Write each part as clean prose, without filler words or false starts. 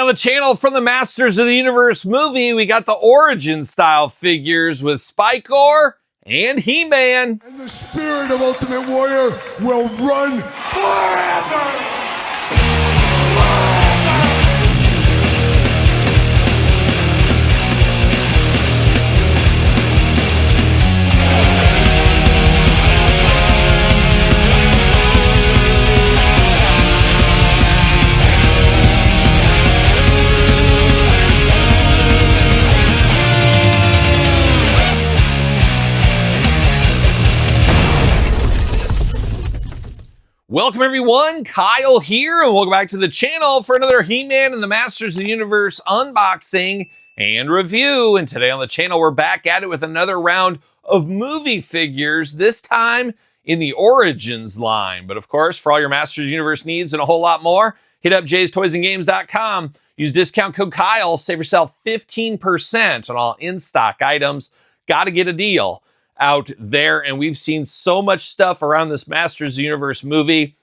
on the channel from the Masters of the Universe movie, we got the origin style figures with Spikor and Heman. And the spirit of Ultimate Warrior will run forever! Welcome everyone, Kyle here, and welcome back to the channel for another He-Man and the Masters of the Universe unboxing and review. And today on the channel, we're back at it with another round of movie figures, this time in the Origins line. But of course, for all your Masters of the Universe needs and a whole lot more, hit up jaystoysandgames.com. Use discount code Kyle, save yourself 15% on all in-stock items. Gotta get a deal out there, and we've seen so much stuff around this Masters of the Universe movie.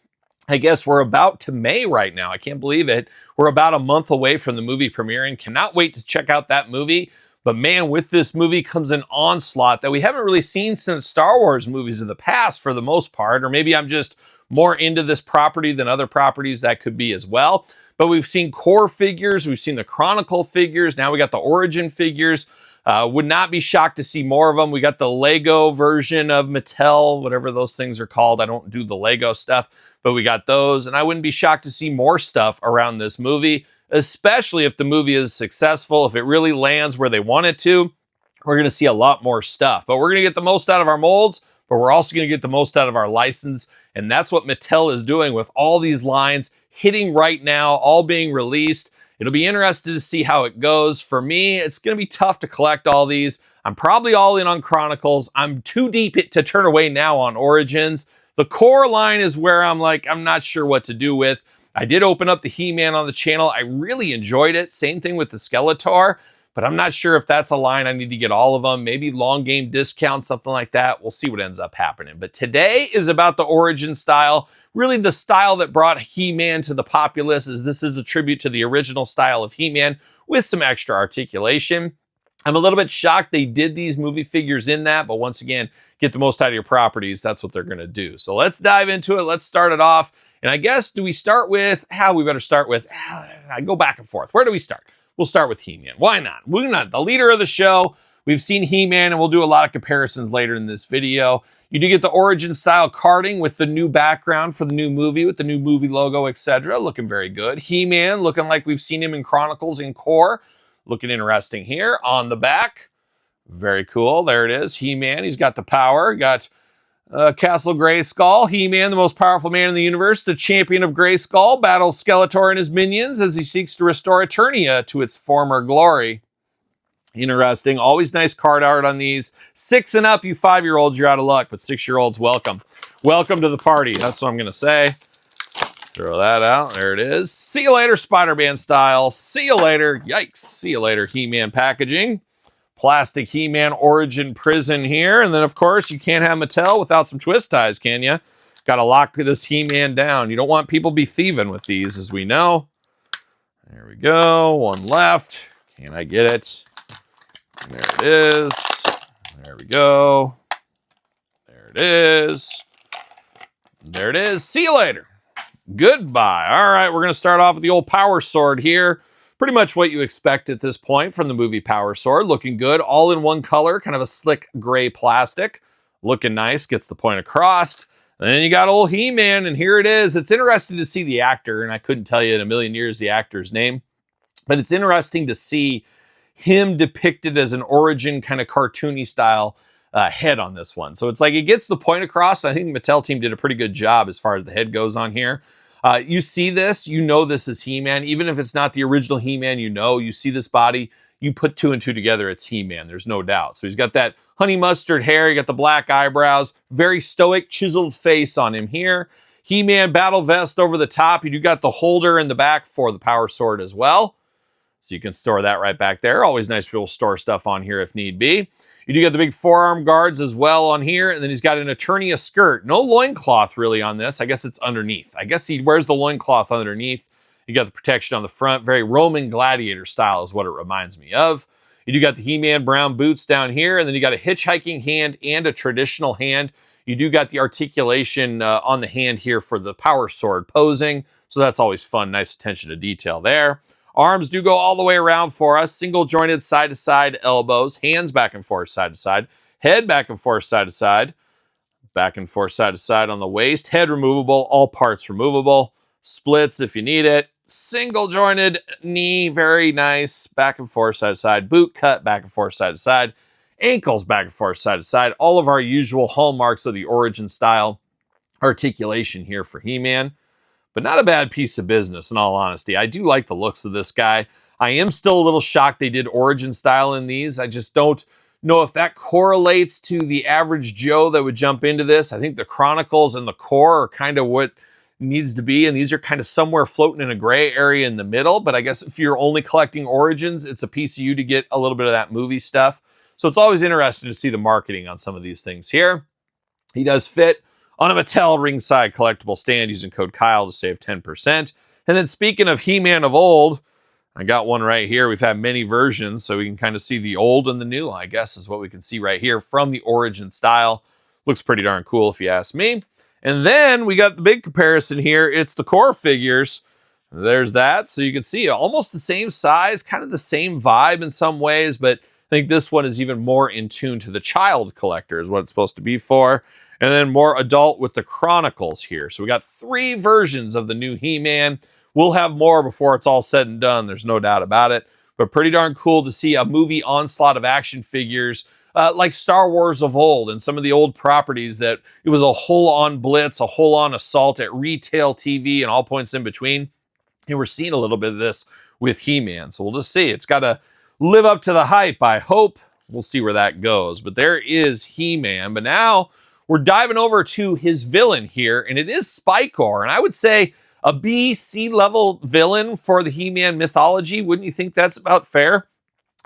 I guess we're about to May right now. I can't believe it. We're about a month away from the movie premiering. Cannot wait to check out that movie. But man, with this movie comes an onslaught that we haven't really seen since Star Wars movies in the past for the most part, or maybe I'm just more into this property than other properties. That could be as well. But we've seen core figures, we've seen the Chronicle figures, now we got the Origin figures. Would not be shocked to see more of them. We got the Lego version of Mattel, whatever those things are called. I don't do the Lego stuff, but we got those. And I wouldn't be shocked to see more stuff around this movie, especially if the movie is successful. If it really lands where they want it to, we're going to see a lot more stuff. But we're going to get the most out of our molds, but we're also going to get the most out of our license. And that's what Mattel is doing with all these lines hitting right now, all being released. It'll be interesting to see how it goes. For me, it's going to be tough to collect all these. I'm probably all in on Chronicles. I'm too deep to turn away now on Origins. The core line is where I'm like, I'm not sure what to do with. I did open up the He-Man on the channel. I really enjoyed it. Same thing with the Skeletor, but I'm not sure if that's a line I need to get all of them. Maybe long game discount, something like that. We'll see what ends up happening. But today is about the Origin style. Really the style that brought He-Man to the populace, is this is a tribute to the original style of He-Man with some extra articulation. I'm a little bit shocked they did these movie figures in that, but once again, get the most out of your properties. That's what they're going to do. So let's dive into it. Let's start it off. And I guess, do we start with, we better start with, I go back and forth. Where do we start? We'll start with He-Man. Why not? We're not the leader of the show. We've seen He-Man, and we'll do a lot of comparisons later in this video. You do get the Origin style carding with the new background for the new movie, with the new movie logo, etc. Looking very good. He-Man looking like we've seen him in Chronicles and Core. Looking interesting here on the back. Very cool. There it is. He-Man. He's got the power. Got Castle Grayskull. He-Man, the most powerful man in the universe. The champion of Grayskull battles Skeletor and his minions as he seeks to restore Eternia to its former glory. Interesting. Always nice card art on these. 6 and up, you 5-year-olds, you're out of luck, but 6-year-olds, welcome. Welcome to the party. That's what I'm going to say. Throw that out. There it is. See you later, Spider-Man style. See you later. Yikes. See you later, He-Man packaging. Plastic He-Man Origin prison here. And then, of course, you can't have Mattel without some twist ties, can you? Got to lock this He-Man down. You don't want people be thieving with these, as we know. There we go. One left. Can I get it? There it is. There we go. There it is. There it is. See you later. Goodbye. All right, we're going to start off with the old Power Sword here. Pretty much what you expect at this point from the movie Power Sword. Looking good. All in one color. Kind of a slick gray plastic. Looking nice. Gets the point across. And then you got old He-Man, and here it is. It's interesting to see the actor, and I couldn't tell you in a million years the actor's name. But it's interesting to see him depicted as an Origin kind of cartoony style head on this one. So it's like it gets the point across. I think the Mattel team did a pretty good job as far as the head goes on here. You see this, you know this is He-Man. Even if it's not the original He-Man, you see this body, you put 2 and 2 together, it's He-Man. There's no doubt. So he's got that honey mustard hair, you got the black eyebrows, very stoic, chiseled face on him here. He-Man battle vest over the top. You do got the holder in the back for the Power Sword as well. So you can store that right back there. Always nice to be able to store stuff on here if need be. You do get the big forearm guards as well on here. And then he's got an Eternia skirt. No loincloth really on this. I guess it's underneath. I guess he wears the loincloth underneath. You got the protection on the front, very Roman gladiator style is what it reminds me of. You do got the He-Man brown boots down here, and then you got a hitchhiking hand and a traditional hand. You do got the articulation on the hand here for the power sword posing, so that's always fun. Nice attention to detail there. Arms do go all the way around for us. Single jointed side to side elbows, hands back and forth side to side, head back and forth side to side, back and forth side to side on the waist, head removable, all parts removable, splits if you need it, single jointed knee, very nice, back and forth side to side, boot cut back and forth side to side, ankles back and forth side to side, all of our usual hallmarks of the origin style articulation here for He-Man. But not a bad piece of business, in all honesty. I do like the looks of this guy. I am still a little shocked they did origin style in these. I just don't know if that correlates to the average Joe that would jump into this. I think the Chronicles and the core are kind of what needs to be, and these are kind of somewhere floating in a gray area in the middle. But I guess if you're only collecting origins, it's a piece of you to get a little bit of that movie stuff. So it's always interesting to see the marketing on some of these things here. He does fit on a Mattel ringside collectible stand using code Kyle to save 10%. And then speaking of He-Man of old, I got one right here. We've had many versions, so we can kind of see the old and the new, I guess, is what we can see right here from the origin style. Looks pretty darn cool if you ask me. And then we got the big comparison here. It's the core figures. There's that. So you can see almost the same size, kind of the same vibe in some ways, but I think this one is even more in tune to the child collector is what it's supposed to be for. And then more adult with the Chronicles here. So we got 3 versions of the new He-Man. We'll have more before it's all said and done. There's no doubt about it. But pretty darn cool to see a movie onslaught of action figures like Star Wars of old and some of the old properties that it was a whole-on blitz, a whole-on assault at retail TV and all points in between. And we're seeing a little bit of this with He-Man. So we'll just see. It's got to live up to the hype, I hope. We'll see where that goes. But there is He-Man. But now we're diving over to his villain here, and it is Spikor. And I would say a B, C level villain for the He-Man mythology. Wouldn't you think that's about fair?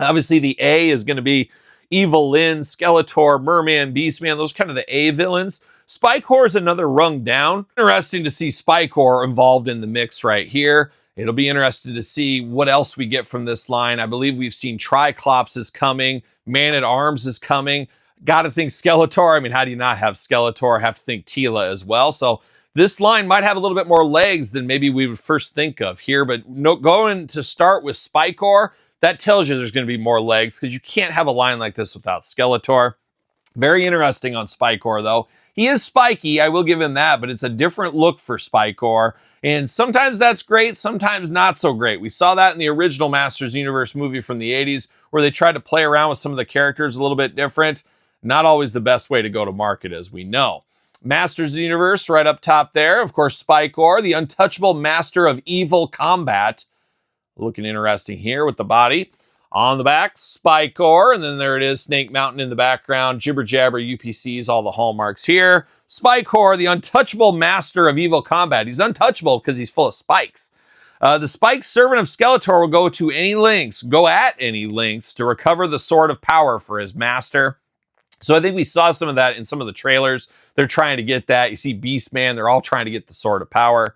Obviously, the A is going to be Evil Lyn, Skeletor, Merman, Beastman. Those kind of the A villains. Spikor is another rung down. Interesting to see Spikor involved in the mix right here. It'll be interesting to see what else we get from this line. I believe we've seen Triclops is coming. Man-at-Arms is coming. Got to think Skeletor. I mean, how do you not have Skeletor? Have to think Teela as well. So this line might have a little bit more legs than maybe we would first think of here. But no, going to start with Spikor, that tells you there's going to be more legs because you can't have a line like this without Skeletor. Very interesting on Spikor, though. He is spiky, I will give him that, but it's a different look for Spikor. And sometimes that's great, sometimes not so great. We saw that in the original Masters Universe movie from the 80s, where they tried to play around with some of the characters a little bit different. Not always the best way to go to market, as we know. Masters of the Universe, right up top there. Of course, Spikor, the untouchable master of evil combat. Looking interesting here with the body. On the back, Spikor, and then there it is, Snake Mountain in the background, jibber jabber, UPCs, all the hallmarks here. Spikor, the untouchable master of evil combat. He's untouchable because he's full of spikes. The spiked servant of Skeletor will go at any lengths to recover the sword of power for his master. So I think we saw some of that in some of the trailers. They're trying to get that. You see Beastman, they're all trying to get the sword of power.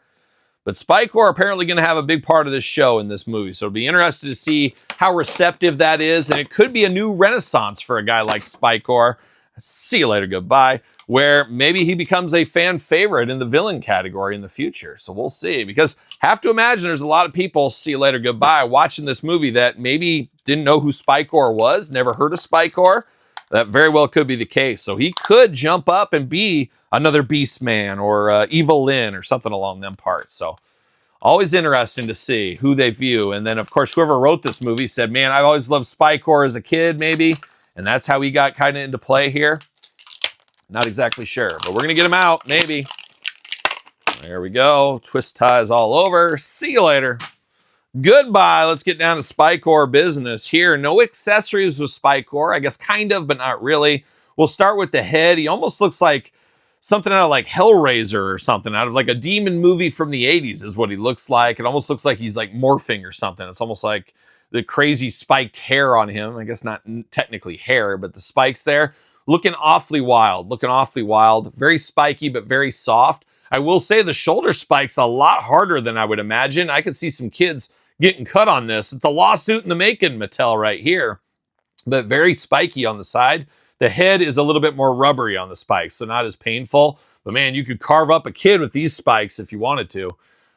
But Spikor apparently going to have a big part of this show in this movie. So it'll be interesting to see how receptive that is. And it could be a new renaissance for a guy like Spikor. See you later, goodbye. Where maybe he becomes a fan favorite in the villain category in the future. So we'll see. Because I have to imagine there's a lot of people, see you later, goodbye, watching this movie that maybe didn't know who Spikor was, never heard of Spikor. That very well could be the case. So he could jump up and be another Beastman or Evil Lyn or something along them parts. So always interesting to see who they view. And then, of course, whoever wrote this movie said, man, I always loved Spikor as a kid, maybe. And that's how he got kind of into play here. Not exactly sure, but we're going to get him out, maybe. There we go. Twist ties all over. See you later. Goodbye. Let's get down to Spikor business here. No accessories with Spikor. I guess kind of, but not really. We'll start with the head. He almost looks like something out of like Hellraiser or something, out of like a demon movie from the 80s is what he looks like. It almost looks like he's like morphing or something. It's almost like the crazy spiked hair on him. I guess not technically hair, but the spikes there. Looking awfully wild. Very spiky, but very soft. I will say the shoulder spike's a lot harder than I would imagine. I could see some kids getting cut on this. It's a lawsuit in the making, Mattel, right here. But very spiky on the side. The head is a little bit more rubbery on the spikes, so not as painful. But man, you could carve up a kid with these spikes if you wanted to.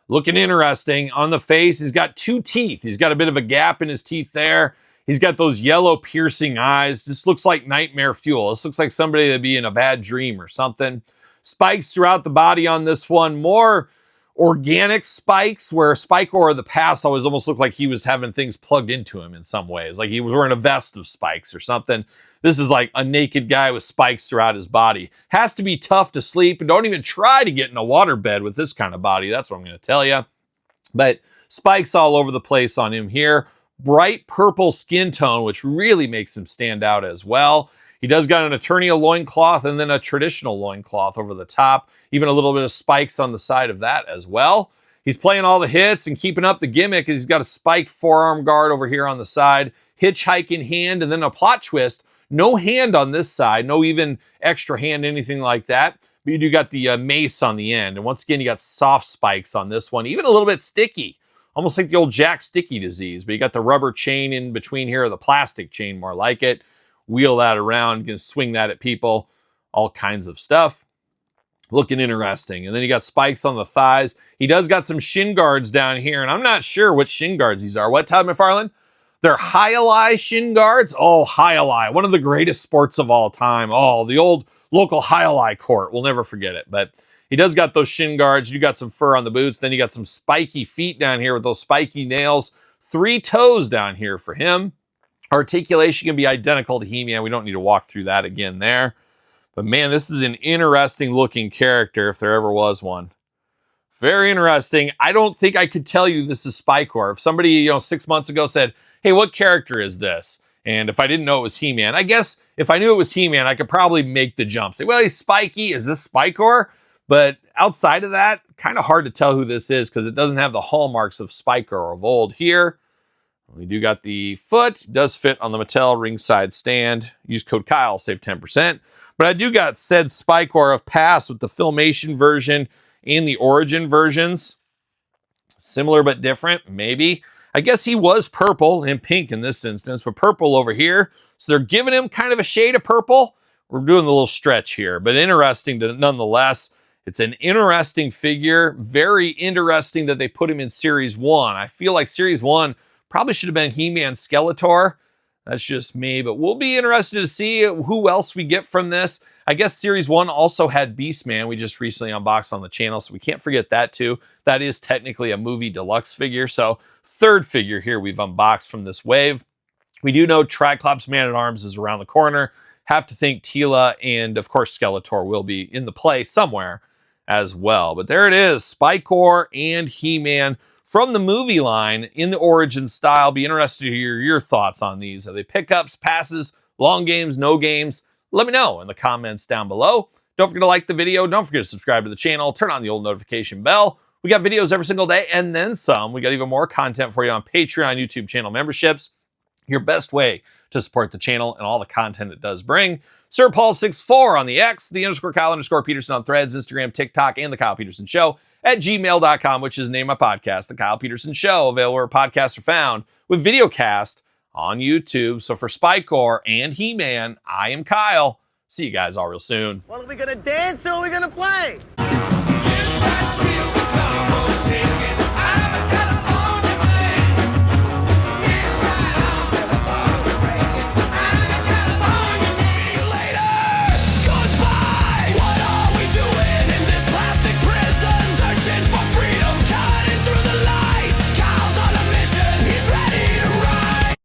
Looking interesting. On the face, he's got 2 teeth. He's got a bit of a gap in his teeth there. He's got those yellow piercing eyes. This looks like nightmare fuel. This looks like somebody that'd be in a bad dream or something. Spikes throughout the body on this one. More organic spikes, where Spikor of the past always almost looked like he was having things plugged into him in some ways. Like he was wearing a vest of spikes or something. This is like a naked guy with spikes throughout his body. Has to be tough to sleep, and don't even try to get in a waterbed with this kind of body. That's what I'm going to tell you. But spikes all over the place on him here. Bright purple skin tone, which really makes him stand out as well. He does got an Eternia loincloth and then a traditional loincloth over the top. Even a little bit of spikes on the side of that as well. He's playing all the hits and keeping up the gimmick. He's got a spiked forearm guard over here on the side. Hitchhike in hand and then a plot twist. No hand on this side. No even extra hand, anything like that. But you do got the mace on the end. And once again, you got soft spikes on this one. Even a little bit sticky. Almost like the old Jakks sticky disease. But you got the rubber chain in between here, or the plastic chain, more like it. Wheel that around. You can swing that at people. All kinds of stuff. Looking interesting. And then you got spikes on the thighs. He does got some shin guards down here. And I'm not sure which shin guards these are. What, Todd McFarlane? They're Highlight shin guards. Oh, Highlight. One of the greatest sports of all time. Oh, the old local Highlight court. We'll never forget it. But he does got those shin guards. You got some fur on the boots. Then you got some spiky feet down here with those spiky nails. 3 toes down here for him. Articulation can be identical to He-Man. We don't need to walk through that again there. But man, this is an interesting looking character if there ever was one. Very interesting. I don't think I could tell you this is Spikor. If somebody, 6 months ago said, hey, what character is this? And if I didn't know it was He-Man, I guess if I knew it was He-Man, I could probably make the jump. Say, well, he's spiky. Is this Spikor? But outside of that, kind of hard to tell who this is because it doesn't have the hallmarks of Spikor of old here. We do got the foot. It does fit on the Mattel ringside stand. Use code Kyle, save 10%. But I do got said Spikor of past with the Filmation version and the Origin versions. Similar but different, maybe. I guess he was purple and pink in this instance, but purple over here. So they're giving him kind of a shade of purple. We're doing a little stretch here, but interesting nonetheless. It's an interesting figure. Very interesting that they put him in Series 1. I feel like Series 1 probably should have been He-Man Skeletor. That's just me, but we'll be interested to see who else we get from this. I guess Series 1 also had Beastman. We just recently unboxed on the channel, so we can't forget that too. That is technically a movie deluxe figure. So 3rd figure here we've unboxed from this wave. We do know Triclops Man-at-Arms is around the corner. Have to think Teela and, of course, Skeletor will be in the play somewhere as well. But there it is, Spikor and He-Man from the movie line in the Origin style. Be interested to hear your thoughts on these. Are they pickups, passes, long games, no games? Let me know in the comments down below. Don't forget to like the video. Don't forget to subscribe to the channel. Turn on the old notification bell. We got videos every single day and then some. We got even more content for you on Patreon, YouTube channel memberships. Your best way to support the channel and all the content it does bring. Sir Paul64 on the X, the _Kyle_Peterson on Threads, Instagram, TikTok, and the Kyle Peterson Show at gmail.com, which is the name of my podcast, The Kyle Peterson Show, available where podcasts are found, with videocast on YouTube. So for Spikor and He-Man, I am Kyle. See you guys all real soon. Well, are we gonna dance or are we gonna play?